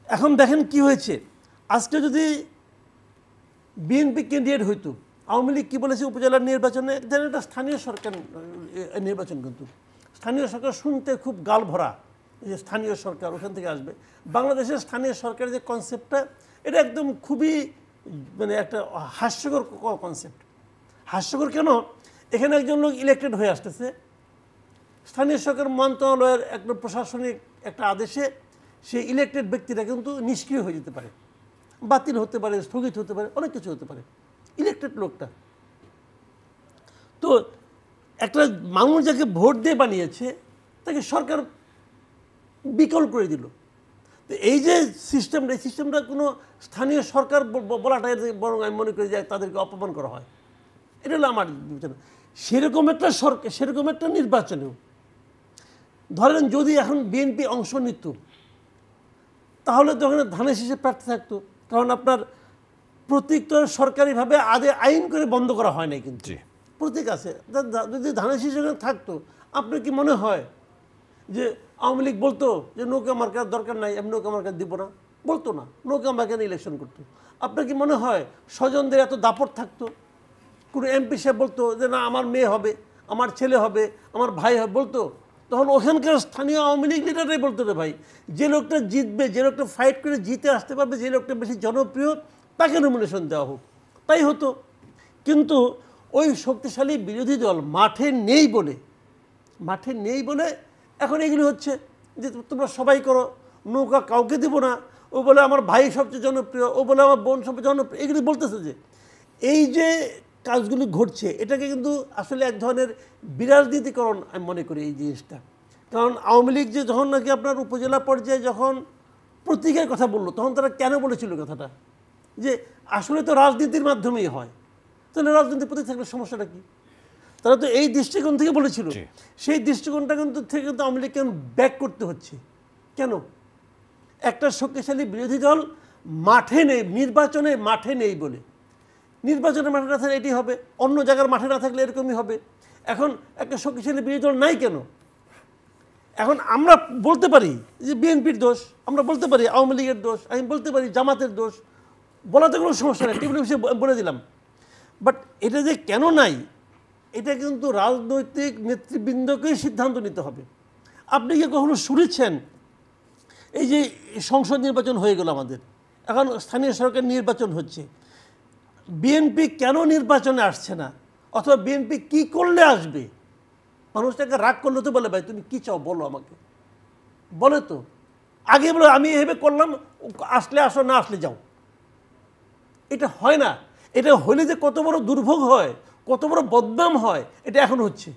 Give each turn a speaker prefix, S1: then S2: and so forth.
S1: এখন দেখেন কি হয়েছে, আজকে যদি বিএনপি ক্যান্ডিডেট হইতো, আওয়ামী লীগ কী বলেছে উপজেলার নির্বাচনে, যেন একটা স্থানীয় সরকার নির্বাচন, কিন্তু স্থানীয় সরকার শুনতে খুব গাল ভরা, যে স্থানীয় সরকার ওখান থেকে আসবে। বাংলাদেশের স্থানীয় সরকারের যে কনসেপ্টটা, এটা একদম খুবই মানে একটা হাস্যকর কনসেপ্ট। হাস্যকর কেন? এখানে একজন লোক ইলেক্টেড হয়ে আসতেছে, স্থানীয় সরকার মন্ত্রণালয়ের একটা প্রশাসনিক একটা আদেশে সেই ইলেক্টেড ব্যক্তিরা কিন্তু নিষ্ক্রিয় হয়ে যেতে পারে, বাতিল হতে পারে, স্থগিত হতে পারে, অনেক কিছু হতে পারে ইলেক্টেড লোকটা। তো একটা মানুষ যাকে ভোট দিয়ে বানিয়েছে তাকে সরকার বিকল করে দিল। তো এই যে সিস্টেমটা, এই সিস্টেমটা কোনো স্থানীয় সরকার বলাটাই বরং আমি মনে করি যে তাদেরকে অপমান করা হয়। এটা হলো আমার বিবেচনা। সেরকম একটা সরকার, সেরকম একটা নির্বাচনেও ধরেন যদি এখন বিএনপি অংশ নিত, তাহলে তো ওখানে ধানের শীষে প্রার্থী থাকতো। কারণ আপনার প্রতীক তো সরকারিভাবে আইন করে বন্ধ করা হয় নাই, কিন্তু প্রতীক আছে। যদি ধানের শীষে থাকতো, আপনার কি মনে হয় যে আওয়ামী লীগ বলতো যে নৌকা মার্কার দরকার নাই, আমি নৌকা মার্কার দিব না? বলতো না, নৌকা মার্কার ইলেকশন করতো। আপনার কি মনে হয় স্বজনদের এত দাপট থাকতো? কোনো এমপি সাহেব বলতো যে না আমার মেয়ে হবে, আমার ছেলে হবে, আমার ভাই হবে, বলতো? তখন ওখানকার স্থানীয় আওয়ামী লীগ লিডাররাই বলতো, রে ভাই, যে লোকটা জিতবে, যে লোকটা ফাইট করে জিতে আসতে পারবে, যে লোকটা বেশি জনপ্রিয়, তাকে নমিনেশন দেওয়া হোক। তাই হতো। কিন্তু ওই শক্তিশালী বিরোধী দল মাঠে নেই বলে এখন এগুলি হচ্ছে যে তোমরা সবাই করো, নৌকা কাউকে দেবো না, ও বলে আমার ভাই সবচেয়ে জনপ্রিয়, ও বলে আমার বোন সবচেয়ে জনপ্রিয়, এগুলি বলতেছে। যে এই যে কাজগুলি ঘটছে, এটাকে কিন্তু আসলে এক ধরনের বিরাজনীতিকরণ আমি মনে করি এই জিনিসটা। কারণ আওয়ামী লীগ যে যখন নাকি আপনার উপজেলা পর্যায়ে যখন প্রতীকের কথা বললো, তখন তারা কেন বলেছিল কথাটা? যে আসলে তো রাজনীতির মাধ্যমেই হয়, তাহলে রাজনীতির প্রতীক থাকলে সমস্যাটা কি? তারা তো এই দৃষ্টিকোণ থেকে বলেছিল। সেই দৃষ্টিকোণটা কিন্তু থেকে কিন্তু আওয়ামী লীগকে ব্যাক করতে হচ্ছে। কেন? একটা শক্তিশালী বিরোধী দল মাঠে নেই, নির্বাচনে মাঠে নেই বলে। নির্বাচনের মাঠে না থাকলে এটি হবে, অন্য জায়গার মাঠে না থাকলে এরকমই হবে। এখন একটা শক্তিশালী বিরোধী দল নাই কেন? এখন আমরা বলতে পারি যে বিএনপির দোষ, আমরা বলতে পারি আওয়ামী লীগের দোষ, আমি বলতে পারি জামাতের দোষ, বলাতে কোনো সমস্যা নেই, টেবিলের বিষয়ে বলে দিলাম। বাট এটা যে কেন নাই, এটা কিন্তু রাজনৈতিক নেতৃবৃন্দকেই সিদ্ধান্ত নিতে হবে। আপনি কি কখনো শুনেছেন এই যে সংসদ নির্বাচন হয়ে গেল আমাদের, এখন স্থানীয় সরকার নির্বাচন হচ্ছে, বিএনপি কেন নির্বাচনে আসছে না, অথবা বিএনপি কি করলে আসবে? মানুষটাকে রাগ করলে তো বলে ভাই তুমি কি চাও বলো আমাকে, বলে তো আগে বলো আমি এভাবে করলাম, আসলে আসো, না আসলে যাও। এটা হয় না। এটা হলে যে কত বড় দুর্ভোগ হয়, কত বড় বদনাম হয়, এটা এখন হচ্ছে।